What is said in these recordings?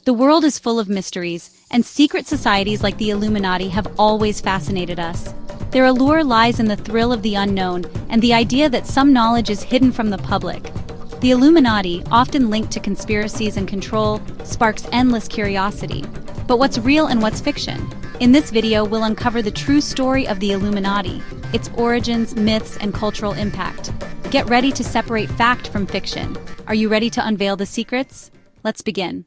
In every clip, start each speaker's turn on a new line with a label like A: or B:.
A: The world is full of mysteries, and secret societies like the Illuminati have always fascinated us. Their allure lies in the thrill of the unknown and the idea that some knowledge is hidden from the public. The Illuminati, often linked to conspiracies and control, sparks endless curiosity. But what's real and what's fiction? In this video, we'll uncover the true story of the Illuminati, its origins, myths, and cultural impact. Get ready to separate fact from fiction. Are you ready to unveil the secrets? Let's begin.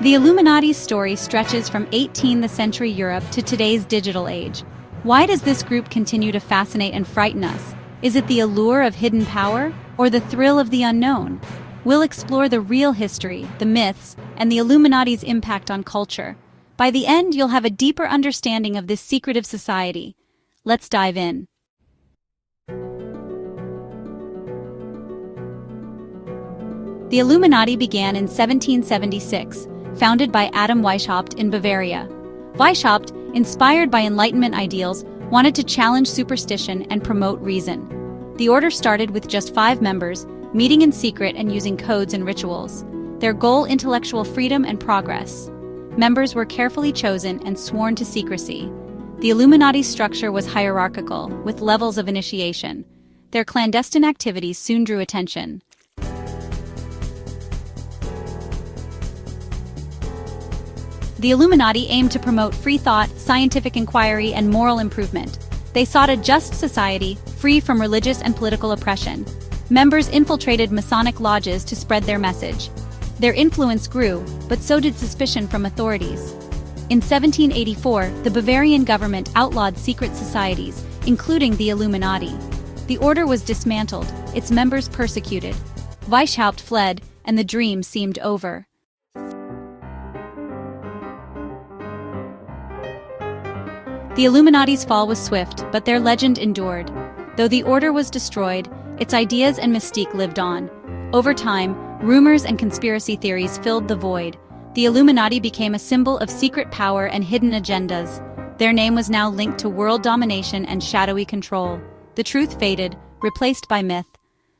A: The Illuminati's story stretches from 18th century Europe to today's digital age. Why does this group continue to fascinate and frighten us? Is it the allure of hidden power, or the thrill of the unknown? We'll explore the real history, the myths, and the Illuminati's impact on culture. By the end, you'll have a deeper understanding of this secretive society. Let's dive in. The Illuminati began in 1776, founded by Adam Weishaupt in Bavaria. Weishaupt, inspired by Enlightenment ideals, wanted to challenge superstition and promote reason. The order started with just 5 members, meeting in secret and using codes and rituals. Their goal: intellectual freedom and progress. Members were carefully chosen and sworn to secrecy. The Illuminati's structure was hierarchical, with levels of initiation. Their clandestine activities soon drew attention. The Illuminati aimed to promote free thought, scientific inquiry, and moral improvement. They sought a just society, free from religious and political oppression. Members infiltrated Masonic lodges to spread their message. Their influence grew, but so did suspicion from authorities. In 1784, the Bavarian government outlawed secret societies, including the Illuminati. The order was dismantled, its members persecuted. Weishaupt fled, and the dream seemed over. The Illuminati's fall was swift, but their legend endured. Though the order was destroyed, its ideas and mystique lived on. Over time, rumors and conspiracy theories filled the void. The Illuminati became a symbol of secret power and hidden agendas. Their name was now linked to world domination and shadowy control. The truth faded, replaced by myth.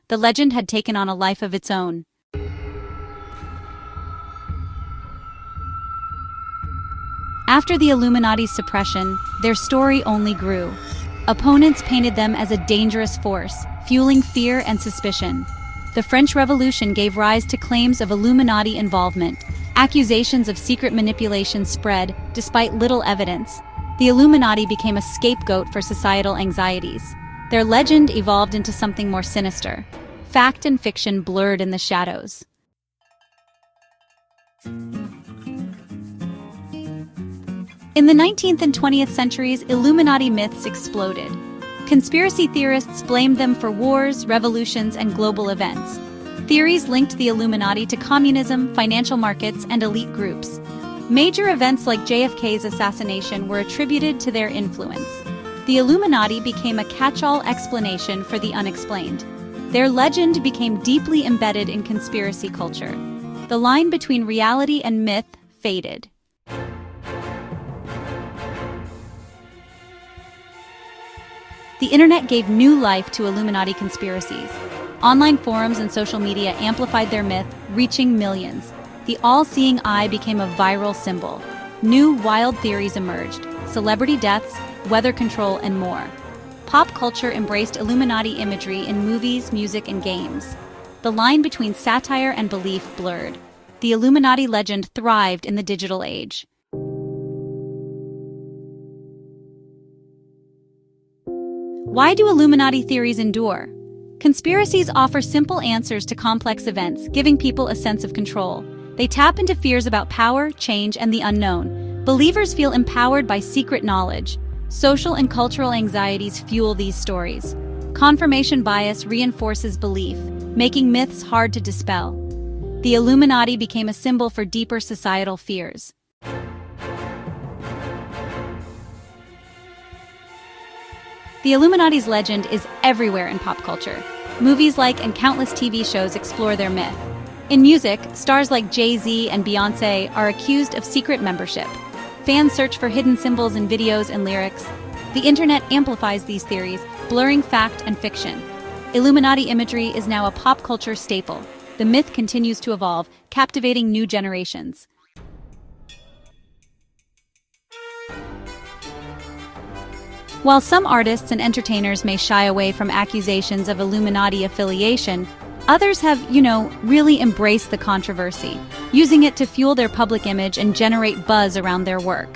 A: The legend had taken on a life of its own. After the Illuminati's suppression, their story only grew. Opponents painted them as a dangerous force, fueling fear and suspicion. The French Revolution gave rise to claims of Illuminati involvement. Accusations of secret manipulation spread, despite little evidence. The Illuminati became a scapegoat for societal anxieties. Their legend evolved into something more sinister. Fact and fiction blurred in the shadows. In the 19th and 20th centuries, Illuminati myths exploded. Conspiracy theorists blamed them for wars, revolutions, and global events. Theories linked the Illuminati to communism, financial markets, and elite groups. Major events like JFK's assassination were attributed to their influence. The Illuminati became a catch-all explanation for the unexplained. Their legend became deeply embedded in conspiracy culture. The line between reality and myth faded. The internet gave new life to Illuminati conspiracies. Online forums and social media amplified their myth, reaching millions. The all-seeing eye became a viral symbol. New, wild theories emerged: celebrity deaths, weather control, and more. Pop culture embraced Illuminati imagery in movies, music, and games. The line between satire and belief blurred. The Illuminati legend thrived in the digital age. Why do Illuminati theories endure? Conspiracies offer simple answers to complex events, giving people a sense of control. They tap into fears about power, change, and the unknown. Believers feel empowered by secret knowledge. Social and cultural anxieties fuel these stories. Confirmation bias reinforces belief, making myths hard to dispel. The Illuminati became a symbol for deeper societal fears. The Illuminati's legend is everywhere in pop culture. Movies like and countless TV shows explore their myth. In music, stars like Jay-Z and Beyoncé are accused of secret membership. Fans search for hidden symbols in videos and lyrics. The internet amplifies these theories, blurring fact and fiction. Illuminati imagery is now a pop culture staple. The myth continues to evolve, captivating new generations. While some artists and entertainers may shy away from accusations of Illuminati affiliation, others have, really embraced the controversy, using it to fuel their public image and generate buzz around their work.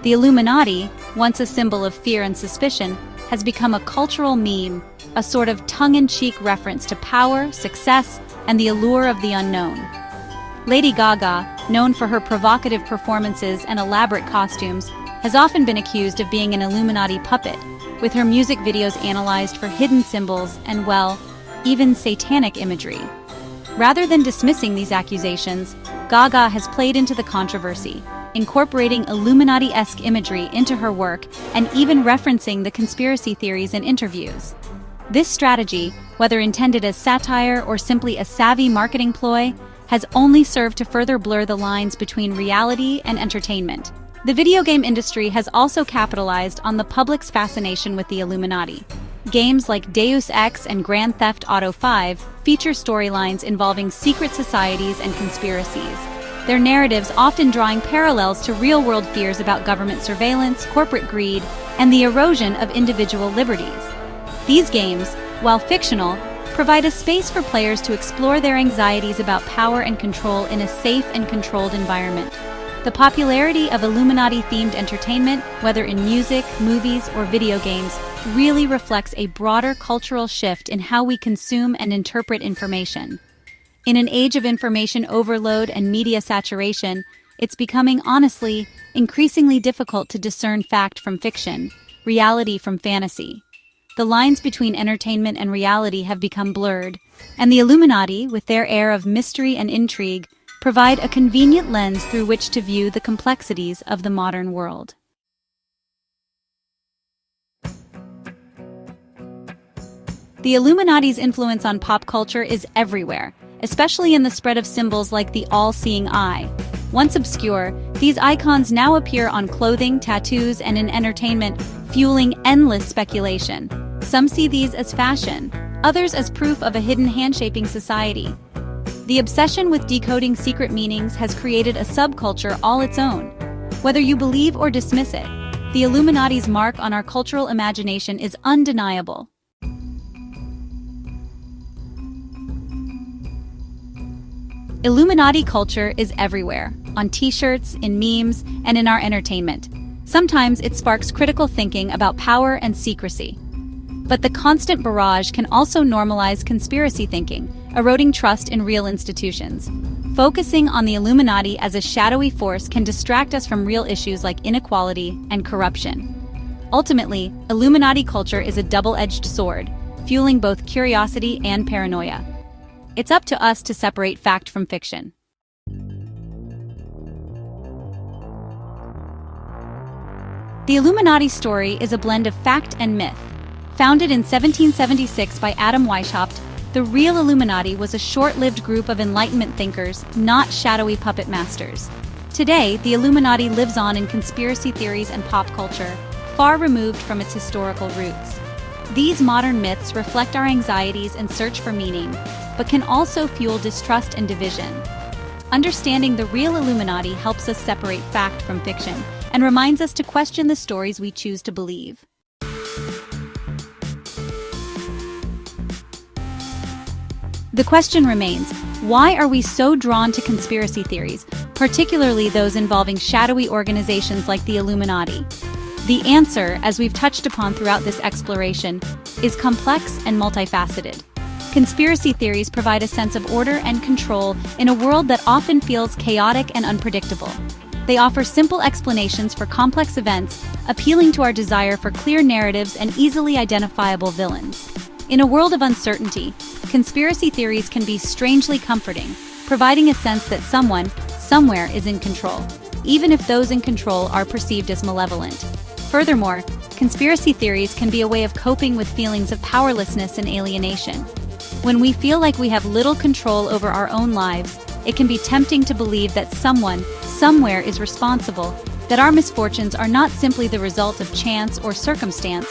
A: The Illuminati, once a symbol of fear and suspicion, has become a cultural meme, a sort of tongue-in-cheek reference to power, success, and the allure of the unknown. Lady Gaga, known for her provocative performances and elaborate costumes, has often been accused of being an Illuminati puppet, with her music videos analyzed for hidden symbols and, even satanic imagery. Rather than dismissing these accusations, Gaga has played into the controversy, incorporating Illuminati-esque imagery into her work and even referencing the conspiracy theories in interviews. This strategy, whether intended as satire or simply a savvy marketing ploy, has only served to further blur the lines between reality and entertainment. The video game industry has also capitalized on the public's fascination with the Illuminati. Games like Deus Ex and Grand Theft Auto 5 feature storylines involving secret societies and conspiracies, their narratives often drawing parallels to real-world fears about government surveillance, corporate greed, and the erosion of individual liberties. These games, while fictional, provide a space for players to explore their anxieties about power and control in a safe and controlled environment. The popularity of Illuminati-themed entertainment, whether in music, movies, or video games, really reflects a broader cultural shift in how we consume and interpret information. In an age of information overload and media saturation, it's becoming, honestly, increasingly difficult to discern fact from fiction, reality from fantasy. The lines between entertainment and reality have become blurred, and the Illuminati, with their air of mystery and intrigue, provide a convenient lens through which to view the complexities of the modern world. The Illuminati's influence on pop culture is everywhere, especially in the spread of symbols like the all-seeing eye. Once obscure, these icons now appear on clothing, tattoos, and in entertainment, fueling endless speculation. Some see these as fashion, others as proof of a hidden hand-shaping society. The obsession with decoding secret meanings has created a subculture all its own. Whether you believe or dismiss it, the Illuminati's mark on our cultural imagination is undeniable. Illuminati culture is everywhere, on t-shirts, in memes, and in our entertainment. Sometimes it sparks critical thinking about power and secrecy. But the constant barrage can also normalize conspiracy thinking, eroding trust in real institutions. Focusing on the Illuminati as a shadowy force can distract us from real issues like inequality and corruption. Ultimately, Illuminati culture is a double-edged sword, fueling both curiosity and paranoia. It's up to us to separate fact from fiction. The Illuminati story is a blend of fact and myth. Founded in 1776 by Adam Weishaupt, the real Illuminati was a short-lived group of Enlightenment thinkers, not shadowy puppet masters. Today, the Illuminati lives on in conspiracy theories and pop culture, far removed from its historical roots. These modern myths reflect our anxieties and search for meaning, but can also fuel distrust and division. Understanding the real Illuminati helps us separate fact from fiction and reminds us to question the stories we choose to believe. The question remains, why are we so drawn to conspiracy theories, particularly those involving shadowy organizations like the Illuminati? The answer, as we've touched upon throughout this exploration, is complex and multifaceted. Conspiracy theories provide a sense of order and control in a world that often feels chaotic and unpredictable. They offer simple explanations for complex events, appealing to our desire for clear narratives and easily identifiable villains. In a world of uncertainty, conspiracy theories can be strangely comforting, providing a sense that someone, somewhere is in control, even if those in control are perceived as malevolent. Furthermore, conspiracy theories can be a way of coping with feelings of powerlessness and alienation. When we feel like we have little control over our own lives, it can be tempting to believe that someone, somewhere is responsible, that our misfortunes are not simply the result of chance or circumstance,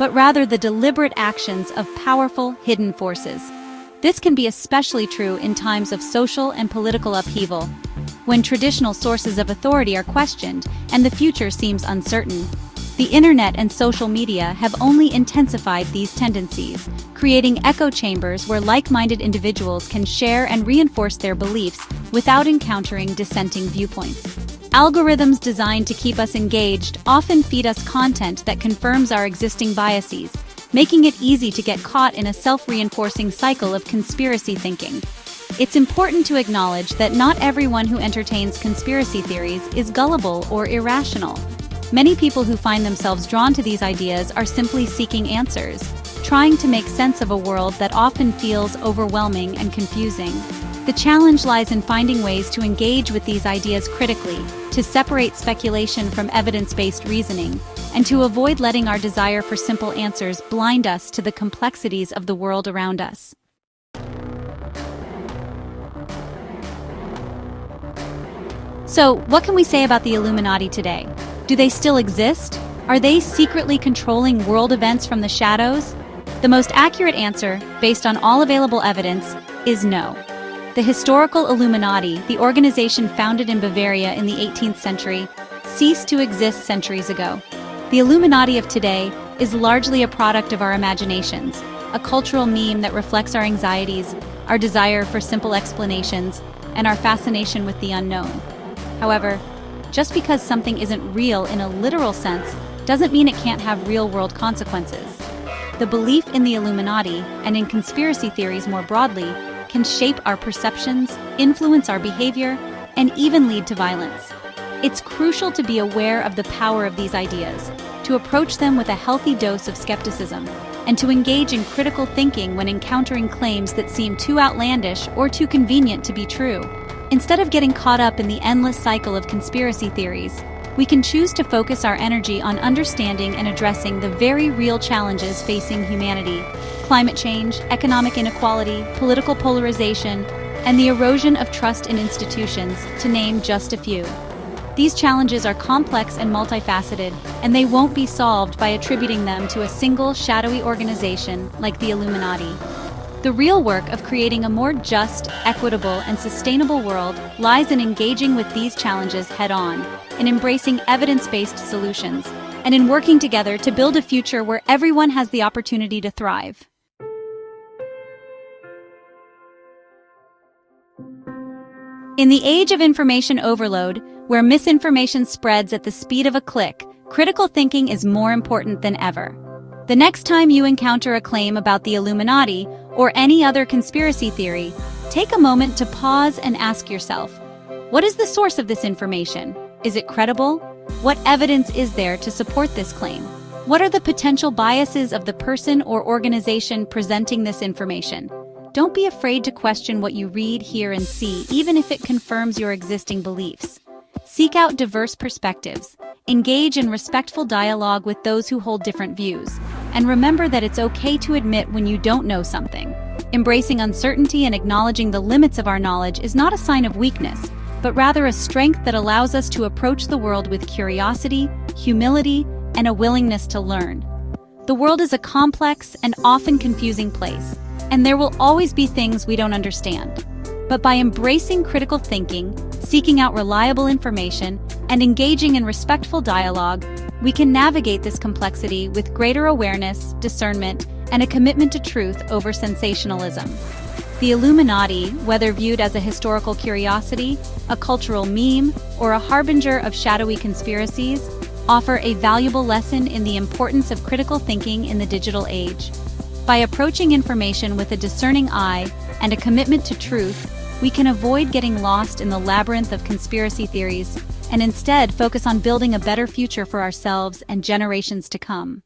A: but rather the deliberate actions of powerful, hidden forces. This can be especially true in times of social and political upheaval, when traditional sources of authority are questioned and the future seems uncertain. The internet and social media have only intensified these tendencies, creating echo chambers where like-minded individuals can share and reinforce their beliefs without encountering dissenting viewpoints. Algorithms designed to keep us engaged often feed us content that confirms our existing biases, making it easy to get caught in a self-reinforcing cycle of conspiracy thinking. It's important to acknowledge that not everyone who entertains conspiracy theories is gullible or irrational. Many people who find themselves drawn to these ideas are simply seeking answers, trying to make sense of a world that often feels overwhelming and confusing. The challenge lies in finding ways to engage with these ideas critically, to separate speculation from evidence-based reasoning, and to avoid letting our desire for simple answers blind us to the complexities of the world around us. So, what can we say about the Illuminati today? Do they still exist? Are they secretly controlling world events from the shadows? The most accurate answer, based on all available evidence, is no. The historical Illuminati, the organization founded in Bavaria in the 18th century, ceased to exist centuries ago. The Illuminati of today is largely a product of our imaginations, a cultural meme that reflects our anxieties, our desire for simple explanations, and our fascination with the unknown. However, just because something isn't real in a literal sense doesn't mean it can't have real-world consequences. The belief in the Illuminati, and in conspiracy theories more broadly, can shape our perceptions, influence our behavior, and even lead to violence. It's crucial to be aware of the power of these ideas, to approach them with a healthy dose of skepticism, and to engage in critical thinking when encountering claims that seem too outlandish or too convenient to be true. Instead of getting caught up in the endless cycle of conspiracy theories, we can choose to focus our energy on understanding and addressing the very real challenges facing humanity: climate change, economic inequality, political polarization, and the erosion of trust in institutions, to name just a few. These challenges are complex and multifaceted, and they won't be solved by attributing them to a single shadowy organization like the Illuminati. The real work of creating a more just, equitable, and sustainable world lies in engaging with these challenges head-on, in embracing evidence-based solutions, and in working together to build a future where everyone has the opportunity to thrive. In the age of information overload, where misinformation spreads at the speed of a click, critical thinking is more important than ever. The next time you encounter a claim about the Illuminati or any other conspiracy theory, take a moment to pause and ask yourself, what is the source of this information? Is it credible? What evidence is there to support this claim? What are the potential biases of the person or organization presenting this information? Don't be afraid to question what you read, hear, and see, even if it confirms your existing beliefs. Seek out diverse perspectives. Engage in respectful dialogue with those who hold different views. And remember that it's okay to admit when you don't know something. Embracing uncertainty and acknowledging the limits of our knowledge is not a sign of weakness, but rather a strength that allows us to approach the world with curiosity, humility, and a willingness to learn. The world is a complex and often confusing place, and there will always be things we don't understand. But by embracing critical thinking, seeking out reliable information, and engaging in respectful dialogue, we can navigate this complexity with greater awareness, discernment, and a commitment to truth over sensationalism. The Illuminati, whether viewed as a historical curiosity, a cultural meme, or a harbinger of shadowy conspiracies, offer a valuable lesson in the importance of critical thinking in the digital age. By approaching information with a discerning eye and a commitment to truth, we can avoid getting lost in the labyrinth of conspiracy theories and instead focus on building a better future for ourselves and generations to come.